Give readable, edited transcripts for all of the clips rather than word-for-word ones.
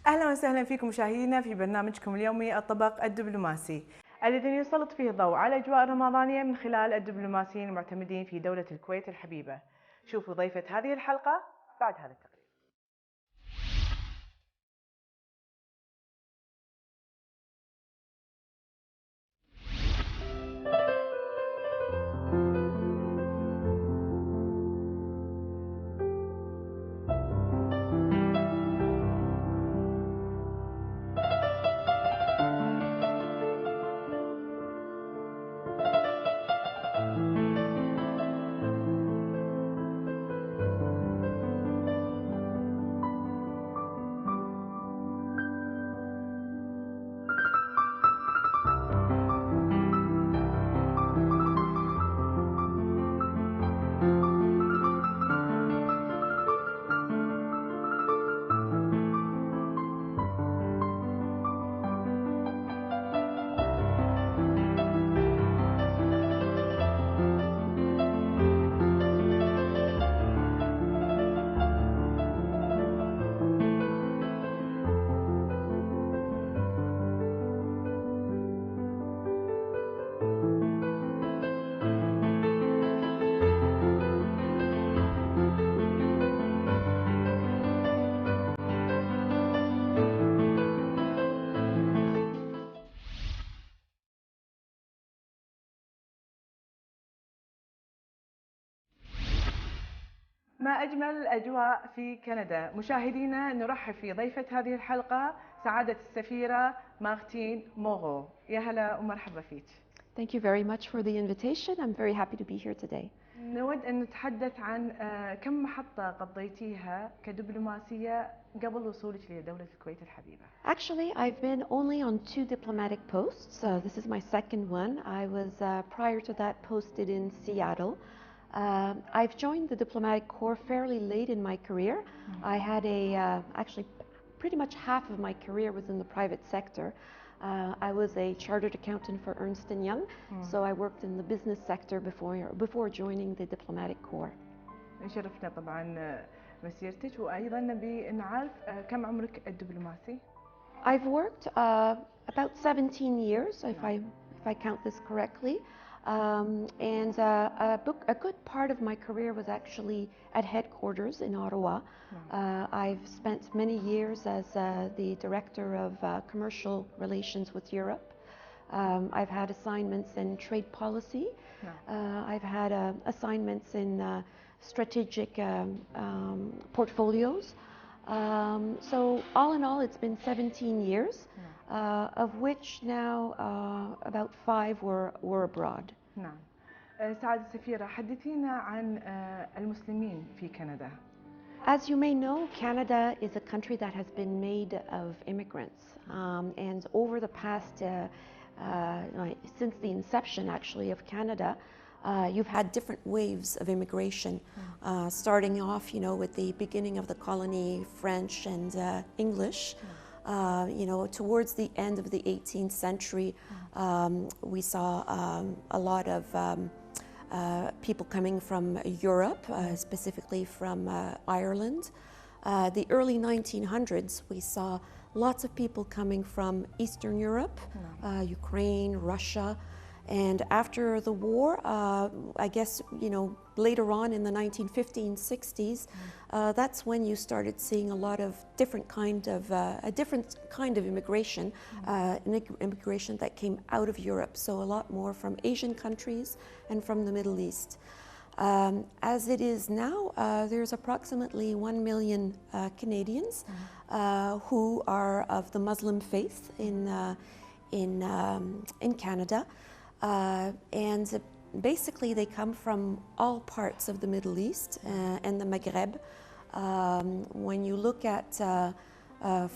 أهلا وسهلا فيكم مشاهدينا في برنامجكم اليومي الطبق الدبلوماسي الذي يسلط فيه الضوء على الأجواء الرمضانية من خلال الدبلوماسيين المعتمدين في دولة الكويت الحبيبة. شوفوا ضيفة هذه الحلقة بعد هذا التقرير. ما أجمل الأجواء في كندا. مشاهدينا نرحب في ضيفة هذه الحلقة سعادة السفيرة مارتين موغو. يا هلا ومرحبا فيك. Thank you very much for the invitation. I'm very happy to be here today. نود أن نتحدث عن كم محطة قضيتيها كدبلوماسية قبل وصولك لدولة الكويت الحبيبة. Actually, I've been only on 2 diplomatic posts. This is my second one. I was prior to that posted in Seattle. I've joined the diplomatic corps fairly late in my career. I had actually pretty much half of my career was in the private sector. I was a chartered accountant for Ernst & Young, so I worked in the business sector before joining the diplomatic corps. شرفنا طبعا مسيرتك، وأيضا نبي نعرف كم عمرك الدبلوماسي؟ I've worked about 17 years, if I count this correctly. And a good part of my career was actually at headquarters in Ottawa. I've spent many years as the director of commercial relations with Europe. I've had assignments in trade policy. I've had assignments in strategic portfolios. So all in all, it's been 17 years, of which now about 5 were abroad. نعم. سعادة السفيرة، حدثينا عن المسلمين في كندا. As you may know, Canada is a country that has been made of immigrants, and over the past, since the inception actually of Canada, you've had different waves of immigration, starting off, with the beginning of the colony, French and English. Towards the end of the 18th century, we saw a lot of people coming from Europe, specifically from Ireland. The early 1900s, we saw lots of people coming from Eastern Europe, Ukraine, Russia. And after the war, I guess, later on in the 1950s, 60s, that's when you started seeing a lot of a different kind of immigration, an immigration that came out of Europe. So a lot more from Asian countries and from the Middle East. As it is now, there's approximately 1 million Canadians who are of the Muslim faith in Canada. And basically they come from all parts of the Middle East and the Maghreb. When you look at,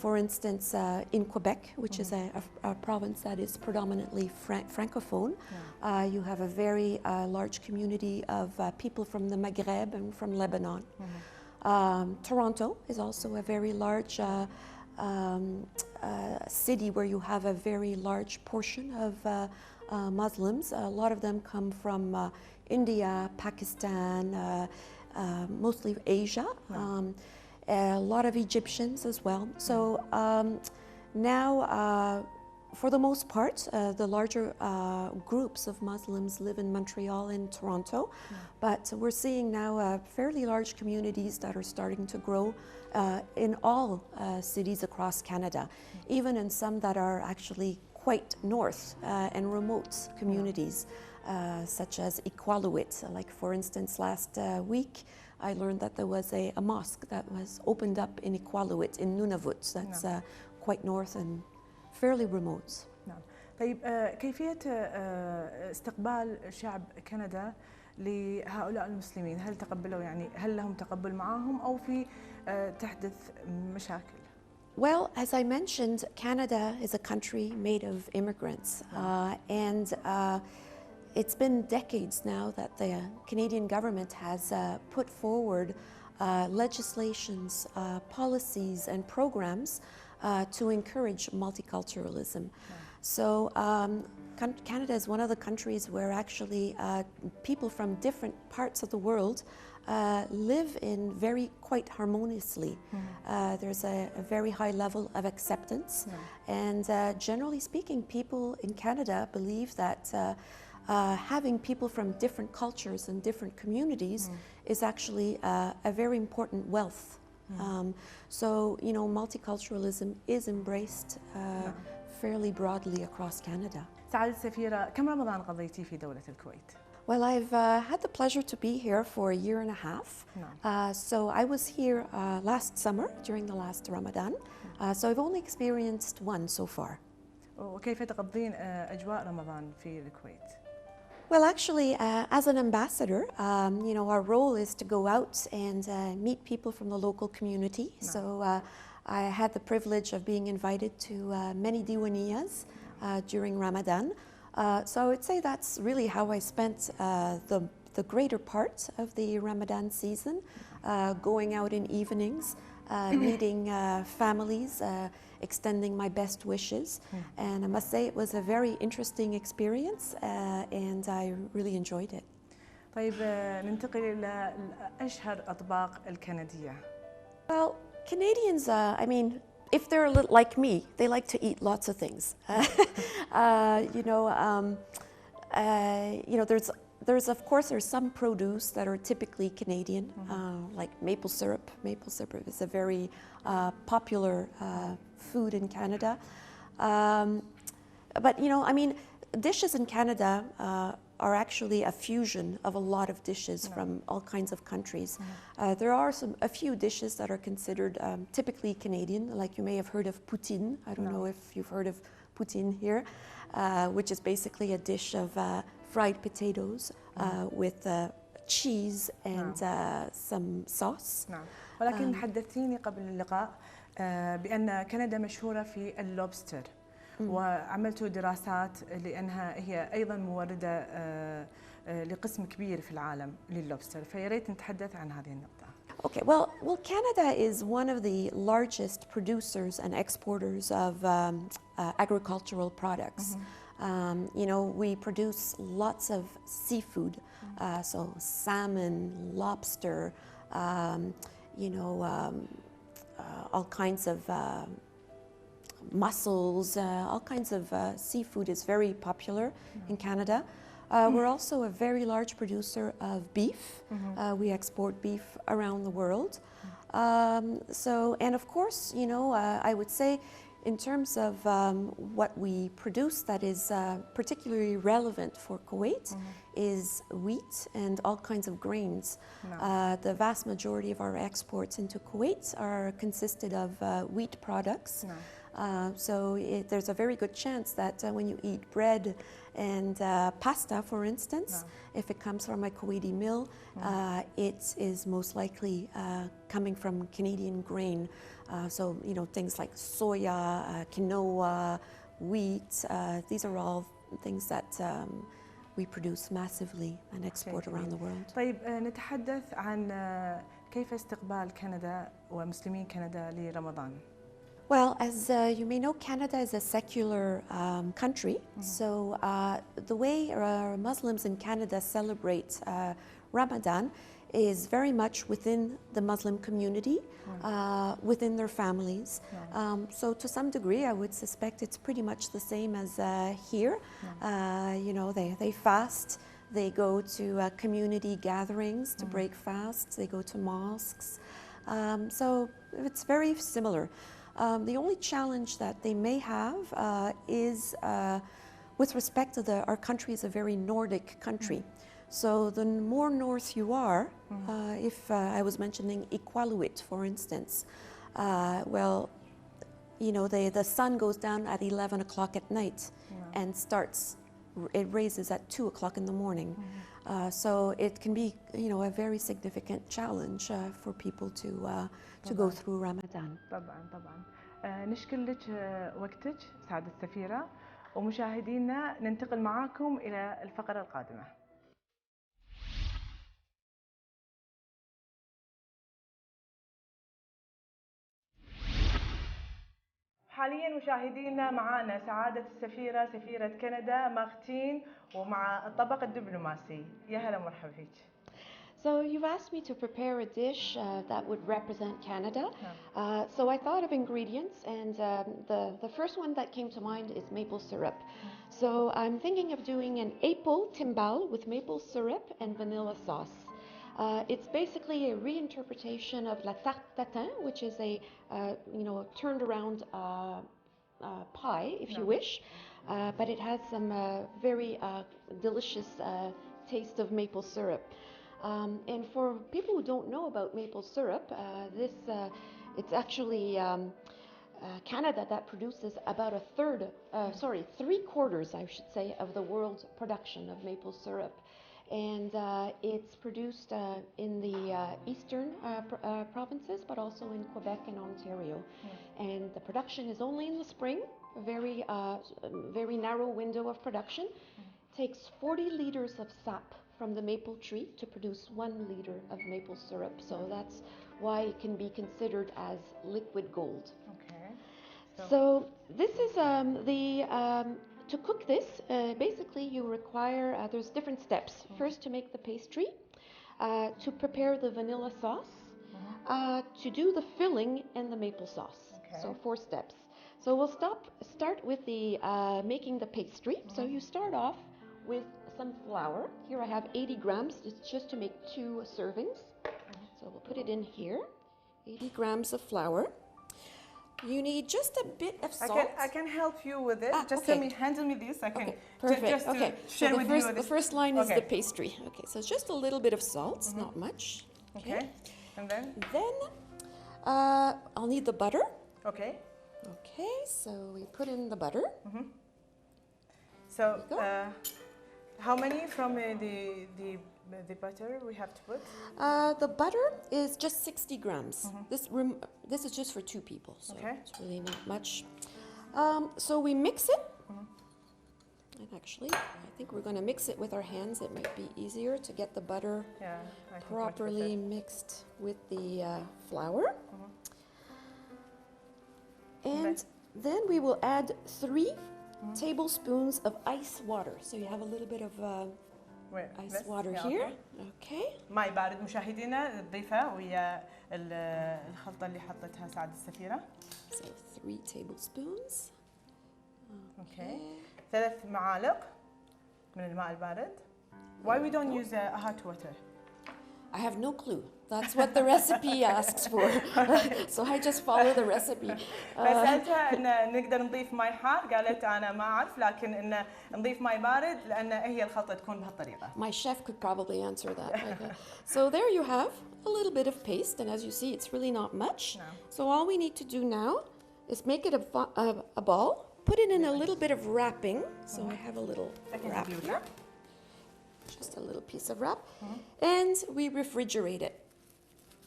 for instance, in Quebec, which is a province that is predominantly francophone, you have a very large community of people from the Maghreb and from Lebanon. Toronto is also a very large city where you have a very large portion of Muslims. A lot of them come from India, Pakistan, mostly Asia. a lot of Egyptians as well. So now, for the most part, the larger groups of Muslims live in Montreal and Toronto, but we're seeing now fairly large communities that are starting to grow in all cities across Canada, even in some that are actually quite north and remote communities, such as Iqaluit. Like for instance, last week, I learned that there was a mosque that was opened up in Iqaluit in Nunavut. That's quite north and fairly remote. نعم. طيب كيفية استقبال شعب كندا لهؤلاء المسلمين؟ هل تقبلوا هل لهم تقبل معهم أو في تحدث مشاكل؟ Well, as I mentioned, Canada is a country made of immigrants, and it's been decades now that the Canadian government has put forward legislations, policies and programs to encourage multiculturalism. So Canada is one of the countries where actually people from different parts of the world live in quite harmoniously. There's a very high level of acceptance, and generally speaking, people in Canada believe that having people from different cultures and different communities is actually a very important wealth. So, you know, multiculturalism is embraced fairly broadly across Canada. سعادة سفيرة، كم رمضان قضيتي في دولة الكويت؟ Well, I've had the pleasure to be here for a year and a half. So I was here last summer during the last Ramadan. So I've only experienced one so far. وكيف تقضين أجواء رمضان في الكويت؟ Well, actually, as an ambassador, you know, our role is to go out and meet people from the local community. So I had the privilege of being invited to many diwaniyas during Ramadan. So I would say that's really how I spent the greater part of the Ramadan season, going out in evenings, meeting families, extending my best wishes. And I must say it was a very interesting experience and I really enjoyed it. طيب ننتقل إلى أشهر أطباق الكندية. Well, Canadians, I mean, if they're a little like me, they like to eat lots of things. You know, there's of course some produce that are typically Canadian, like maple syrup. Maple syrup is a very popular food in Canada. But you know, I mean, dishes in Canada are actually a fusion of a lot of dishes from all kinds of countries. There are a few dishes that are considered typically Canadian, like you may have heard of poutine. I don't know if you've heard of poutine here, which is basically a dish of fried potatoes with cheese and some sauce. نعم. ولكن حدثتيني قبل اللقاء بأن كندا مشهورة في اللوبستر. وعملت دراسات لأنها هي أيضا موردة لقسم كبير في العالم لللوبستر، فياريت نتحدث عن هذه النقطة. Okay, well, Canada is one of the largest producers and exporters of agricultural products. You know, we produce lots of seafood, so salmon, lobster, you know, all kinds of mussels, all kinds of seafood is very popular in Canada. We're also a very large producer of beef. We export beef around the world. And of course, you know, I would say in terms of what we produce that is particularly relevant for Kuwait is wheat and all kinds of grains. The vast majority of our exports into Kuwait are consisted of wheat products. So there's a very good chance that when you eat bread and pasta, for instance, if it comes from a Kuwaiti mill, it is most likely coming from Canadian grain. So, you know, things like soya, quinoa, wheat, these are all things that we produce massively and export around the world. طيب نتحدث عن كيف استقبال كندا ومسلمين كندا لرمضان. Well, as you may know, Canada is a secular country. So the way Muslims in Canada celebrate Ramadan is very much within the Muslim community, within their families. So to some degree, I would suspect it's pretty much the same as here. You know, they fast, they go to community gatherings to break fasts, they go to mosques. So it's very similar. The only challenge that they may have is with respect to our country is a very Nordic country. So the more north you are, if I was mentioning Iqaluit, for instance, well, you know, the sun goes down at 11 o'clock at night and it raises at 2 o'clock in the morning. So it can be, you know, a very significant challenge for people to go through Ramadan. طبعا نشكر لك وقتك سعادة السفيرة، ومشاهدينا ننتقل معاكم إلى الفقرة القادمة. حاليا مشاهدينا معانا سعادة السفيرة سفيرة كندا ماغتين ومع الطبق الدبلوماسي. يا هلا ومرحبا فيك. So you've asked me to prepare a dish that would represent Canada. So I thought of ingredients, and the first one that came to mind is maple syrup. So I'm thinking of doing an apple timbal with maple syrup and vanilla sauce. It's basically a reinterpretation of la tarte tatin, which is a you know, turned around pie, if you wish, but it has some very delicious taste of maple syrup. And for people who don't know about maple syrup, it's actually Canada that produces about three-quarters, I should say, of the world's production of maple syrup. And it's produced in the eastern provinces, but also in Quebec and Ontario. And the production is only in the spring, a very narrow window of production. Takes 40 liters of sap from the maple tree to produce 1 liter of maple syrup. So that's why it can be considered as liquid gold. Okay. So this is to cook this, basically you require, there's different steps. First, to make the pastry, to prepare the vanilla sauce, to do the filling and the maple sauce. Okay. So 4 steps. So we'll start with the making the pastry. So you start off with some flour. Here I have 80 grams. It's just to make 2 servings. So we'll put it in here. 80 grams of flour. You need just a bit of salt. I can help you with it. Just handle me this. I can. Okay, perfect. Just to share so with you the first line is the pastry. Okay, so it's just a little bit of salt, not much. Okay. And then? Then I'll need the butter. Okay. Okay, so we put in the butter. So how many from the butter we have to put? The butter is just 60 grams. This is just for 2 people, so it's really not much. So we mix it. And actually, I think we're going to mix it with our hands. It might be easier to get the butter properly mixed with the flour. And then we will add 3 tablespoons of ice water. So you have a little bit of ice water here. Okay. ماء بارد مشاهدينا نضيفه ويا الخلطة اللي حطتها سعادة السفيرة. So 3 tablespoons. Okay. 3 معالق من الماء البارد. Why we don't use hot water? I have no clue. That's what the recipe asks for. So I just follow the recipe. فسألتها إن نقدر نضيف ماء حار، قالت أنا ما أعرف، لكن إن نضيف ماء بارد لأن هي الخلطة تكون بهالطريقة. My chef could probably answer that. Okay. So there you have a little bit of paste, and as you see, it's really not much. No. So all we need to do now is make it a ball, put it in a little bit of wrapping. So I have a little wrap here. Just a little piece of wrap, and we refrigerate it.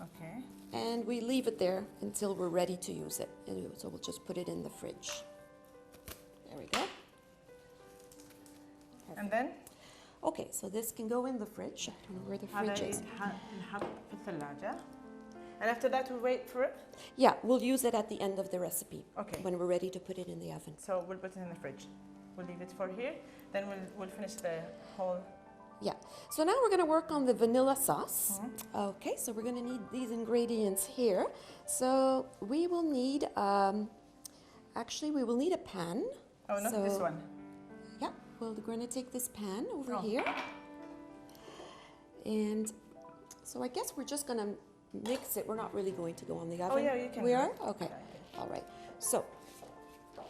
Okay. And we leave it there until we're ready to use it. And so we'll just put it in the fridge. There we go. Perfect. And then? Okay, so this can go in the fridge. I don't know where the fridge is. نحط في الثلاجة. And after that we wait for it? Yeah, we'll use it at the end of the recipe. Okay. When we're ready to put it in the oven. So we'll put it in the fridge. We'll leave it for here. Then we'll finish the whole Yeah. So now we're going to work on the vanilla sauce. Okay, so we're going to need these ingredients here. So we will need, actually we will need a pan. Oh, not this one. Yeah, well, we're going to take this pan over here. And so I guess we're just going to mix it. We're not really going to go on the oven. Oh, yeah, you can. We are? Okay. All right. So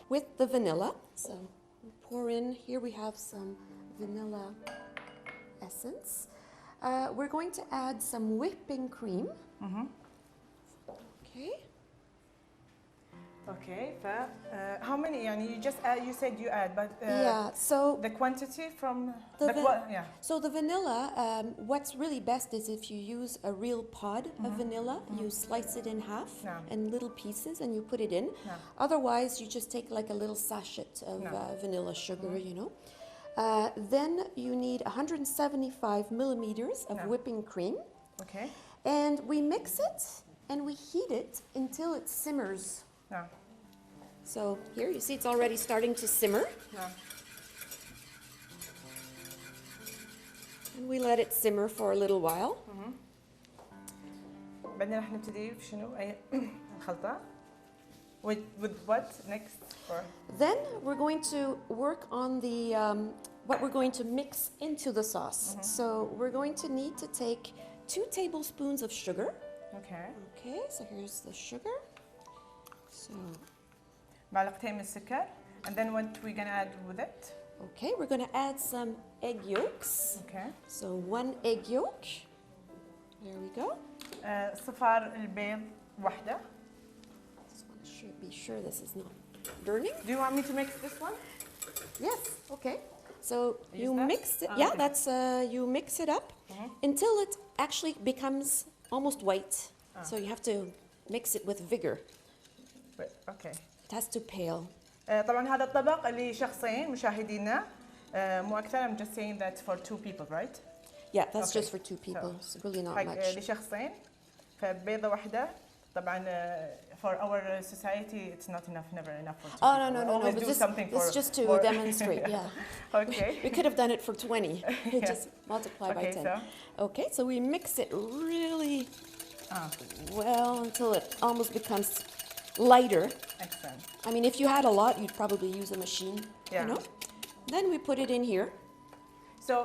with the vanilla, so we pour in, here we have some vanilla essence. We're going to add some whipping cream. Okay. Okay. How many? يعني you just add, you said you add, but Yeah. So the quantity from yeah. So the vanilla, what's really best is if you use a real pod of vanilla, you slice it in half in little pieces and you put it in. Otherwise, you just take like a little sachet of vanilla sugar, you know. Then you need 175 millimeters of whipping cream. Okay. And we mix it and we heat it until it simmers. So here you see it's already starting to simmer. And we let it simmer for a little while. بعدين راح نبتدي بشنو أي الخلطة. With what next? Then we're going to work on the what we're going to mix into the sauce. So we're going to need to take 2 tablespoons of sugar. Okay. Okay, so here's the sugar. So معلقتين من السكر. And then what we're gonna add with it? Okay, we're going to add some egg yolks. Okay. So 1 egg yolk. There we go. صفار البيض واحدة. Just want to be sure this is not burning. Do you want me to mix this one? Yes. Okay. So you that? mix it. Oh, Yeah, okay. that's you mix it up until it actually becomes almost white. So you have to mix it with vigor. Okay. It has to pale. طبعا هذا الطبق اللي شخصين مشاهدينا مو أكثر. I'm just saying that for 2 people, right? Yeah, that's Okay. just for 2 people. So, It's really not حق much. لشخصين فبيضة واحدة. طبعا for our society it's not enough, never enough for 2 Oh people. no, We no, always but do this something for is just to more. demonstrate. Yeah. Okay. We could have done it for 20. Yeah. Just multiply by Okay, 10. so? Okay, so we mix it really well until it almost becomes lighter. Excellent. I mean, if you had a lot, you'd probably use a machine, Yeah. you know? Then we put it in here. So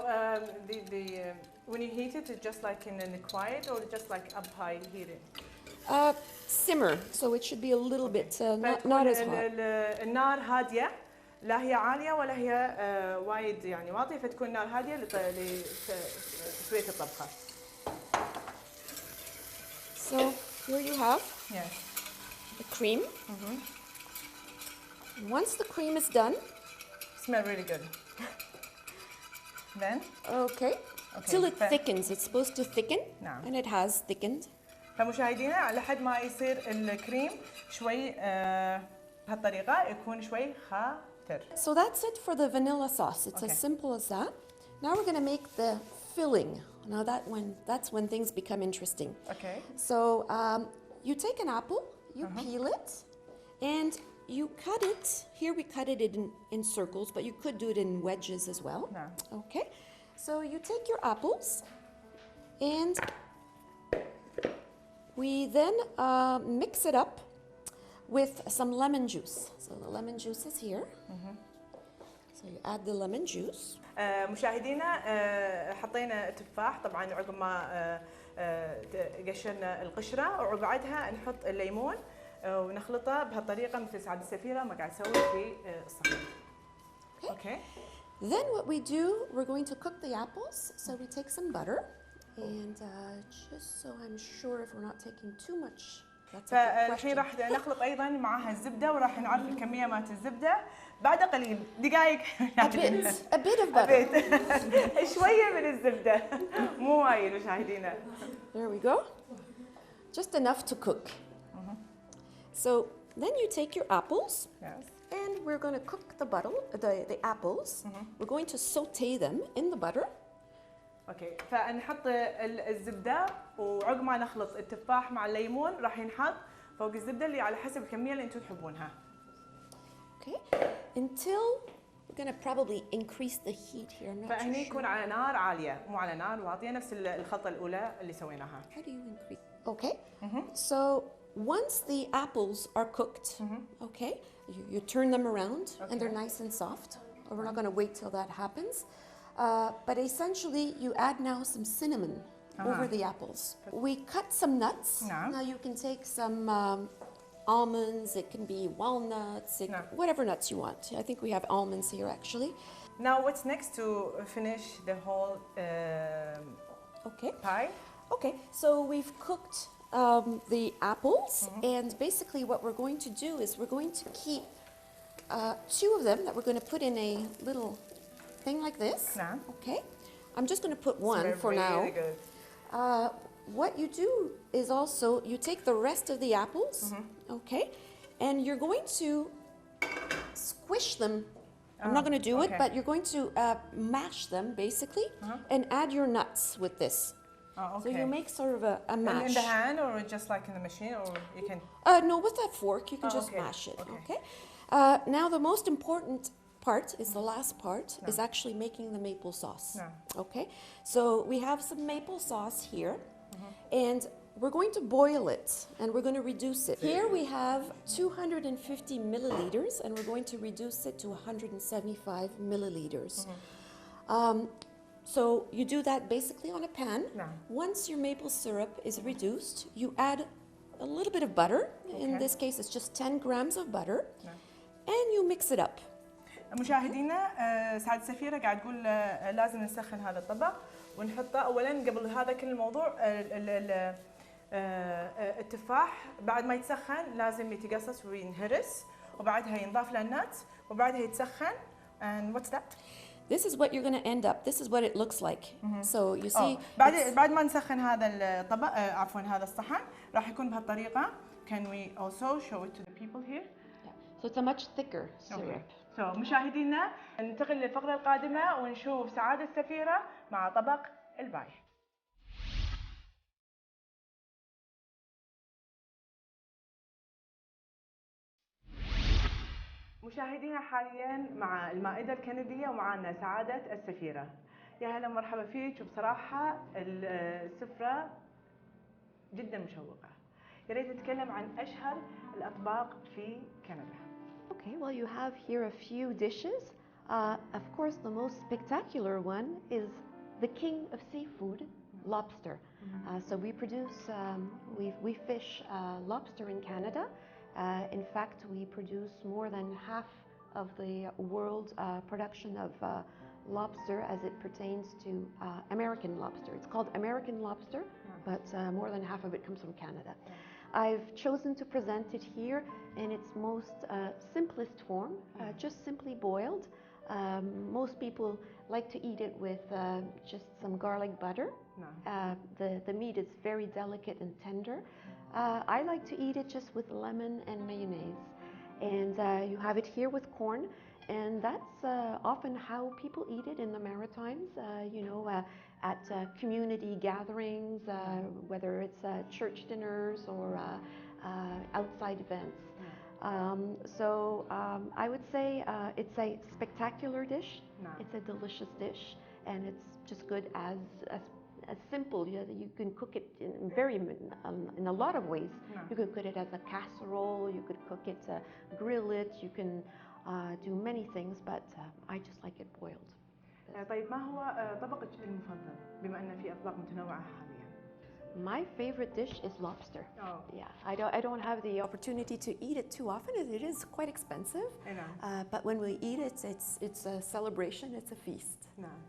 when you heat it, it's just like in the quiet or just like up high heating? Simmer, so it should be a little bit, not as hot. النار هادية، لا هي عالية ولا هي وايد يعني واطية، فتكون النار هادية لتسوية الطبخة. So here you have Yes. the cream. Once the cream is done, Smell really good. Then? okay, till it thickens. It's supposed to thicken, نعم. and it has thickened. فمشاهدينا لحد ما يصير الكريم شوي بهالطريقة يكون شوي خاطر. So that's it for the vanilla sauce. It's as simple as that. Now we're going to make the filling. Now that's when things become interesting. Okay. So you take an apple, you peel it, and you cut it. Here we cut it in circles, but you could do it in wedges as well. نعم. Okay. So you take your apples, and we then mix it up with some lemon juice. So the lemon juice is here. So you add the lemon juice. مشاهدينا حطينا تفاح طبعا عقب ما قشرنا القشرة، وبعدها نحط الليمون ونخلطه بهالطريقة مثل سعد السفيرة ما قاعد اسوي في الصحن. Okay. Then what we do, we're going to cook the apples. So we take some butter, and just so I'm sure if we're not taking too much. That's a good فالحين question. راح نخلط ايضا معها الزبده، وراح نعرف الكميه مالت الزبده بعد قليل دقائق. A bit of butter. شويه من الزبده مو وايد مشاهدينا. There we go. Just enough to cook. So then you take your apples. Yes. And we're going to cook the apples. We're going to saute them in the butter. اوكي، فنحط الزبده، وعقب ما نخلط التفاح مع الليمون راح ينحط فوق الزبده اللي على حسب الكميه اللي انتم تحبونها. Okay. Until we're going to probably increase the heat here. I'm not فهني too يكون sure. على نار عالية مو على نار واطية نفس الخلطة الأولى اللي سويناها. How do you increase? Okay. So once the apples are cooked, okay, you turn them around and they're nice and soft. We're not going to wait till that happens. But essentially, you add now some cinnamon over the apples. We cut some nuts. Now you can take some almonds, it can be walnuts, whatever nuts you want. I think we have almonds here actually. Now what's next to finish the whole pie? Okay, so we've cooked the apples, and basically what we're going to do is we're going to keep 2 of them that we're going to put in a little thing like this. Okay, I'm just going to put one for now. Good. What you do is also you take the rest of the apples, okay, and you're going to squish them. I'm not going to do it, but you're going to mash them basically and add your nuts with this. So you make sort of a mash. In the hand or just like in the machine, or you can? No, with that fork you can just mash it. Okay. Now the most important part is the last part is actually making the maple sauce. Okay. So we have some maple sauce here, and we're going to boil it and we're going to reduce it. Here we have 250 milliliters, and we're going to reduce it to 175 milliliters. So you do that basically on a pan. Once your maple syrup is reduced, you add a little bit of butter. In this case, it's just 10 grams of butter, and you mix it up. مشاهدينا سعد سفيرة قاعد تقول لازم نسخن هذا الطبق ونحطه أولاً قبل هذا كل الموضوع. التفاح بعد ما يتسخن لازم يتقصص وينهرس وبعدها ينضاف له النات وبعدها يتسخن. And what's that? This is what you're going to end up. This is what it looks like. So you see. بعد ما نسخن هذا الطبق عفوا هذا الصحن راح يكون بهالطريقة. Can we also show it to the people here? Yeah. So it's a much thicker syrup. So مشاهدينا ننتقل للفقرة القادمة ونشوف سعادة السفيرة مع طبق الباي. مشاهدينا حاليا مع المائدة الكندية ومعنا سعادة السفيرة. يا هلا مرحبا فيك، وبصراحة السفرة جدا مشوقة. يا ريت نتكلم عن أشهر الأطباق في كندا. Okay, well you have here a few dishes. Of course the most spectacular one is the king of seafood, lobster. So we produce, we fish lobster in Canada. In fact, we produce more than half of the world production of lobster as it pertains to American lobster. It's called American lobster, but more than half of it comes from Canada. I've chosen to present it here in its most simplest form, just simply boiled. Most people like to eat it with just some garlic butter. The meat is very delicate and tender. I like to eat it just with lemon and mayonnaise. And you have it here with corn, and that's often how people eat it in the Maritimes, you know, at community gatherings, whether it's church dinners or outside events. So I would say it's a spectacular dish, it's a delicious dish, and it's just good as simple. You can cook it in a lot of ways. You could cook it as a casserole, you could cook it, grill it, you can do many things, but I just like it boiled. طيب ما هو طبقك المفضل بما أن في أطباق متنوعة حاليا؟ My favorite dish is lobster. Yeah, I don't have the opportunity to eat it too often. It is quite expensive. But when we eat it, it's a celebration, it's a feast. نعم.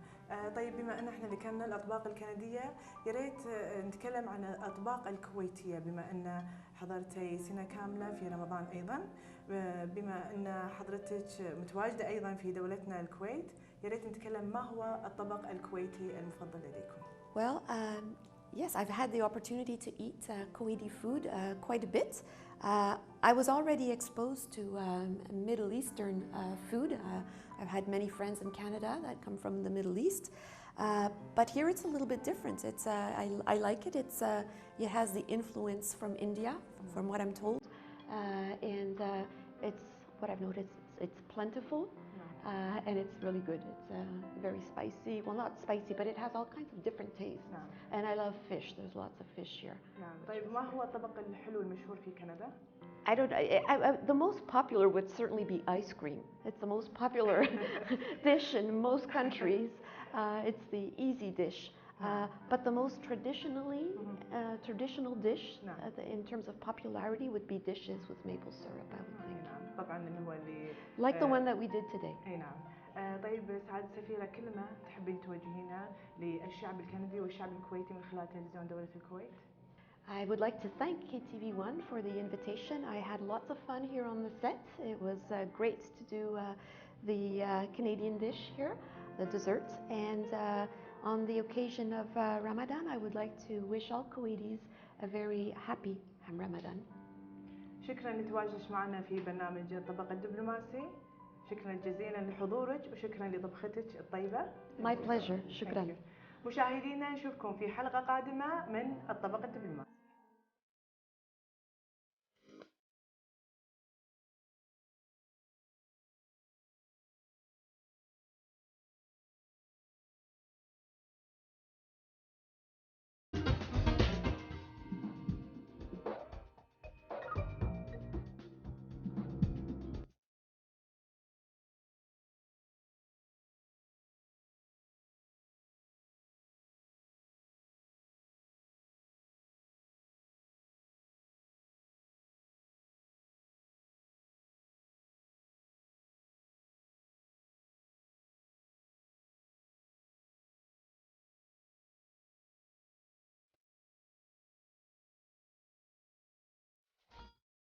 طيب بما أن احنا ذكرنا الأطباق الكندية، يا ريت نتكلم عن الأطباق الكويتية بما أن حضرتي سنة كاملة في رمضان أيضا، بما أن حضرتك متواجدة أيضا في دولتنا الكويت، يا ريت نتكلم ما هو الطبق الكويتي المفضل لديكم؟ Well, yes, I've had the opportunity to eat Kuwaiti food quite a bit. I was already exposed to Middle Eastern food. I've had many friends in Canada that come from the Middle East. But here it's a little bit different. It's, I like it. It has the influence from India, from what I'm told. And it's what I've noticed it's plentiful. And it's really good. It's very spicy. Well, not spicy, but it has all kinds of different tastes. And I love fish. There's lots of fish here. طيب ما هو الطبق الحلو المشهور في كندا؟ I don't. The most popular would certainly be ice cream. It's the most popular dish in most countries. It's the easy dish. But the most traditional dish in terms of popularity would be dishes with maple syrup, I would think. طبعا اللي هو اللي like the one that we did today. اي نعم. طيب سعادة سفيرة، كلمة تحبين توجهينها للشعب الكندي والشعب الكويتي من خلال تلفزيون دولة الكويت؟ I would like to thank KTV1 for the invitation. I had lots of fun here on the set. It was great to do the Canadian dish here, the dessert. And on the occasion of Ramadan, I would like to wish all Kuwaitis a very happy Ramadan. شكرا لتواجدك معنا في برنامج الطبق الدبلوماسي. شكرا جزيلا لحضورك وشكرا لطبختك الطيبة. My pleasure. شكرا. مشاهدينا، نشوفكم في حلقة قادمة من الطبق الدبلوماسي.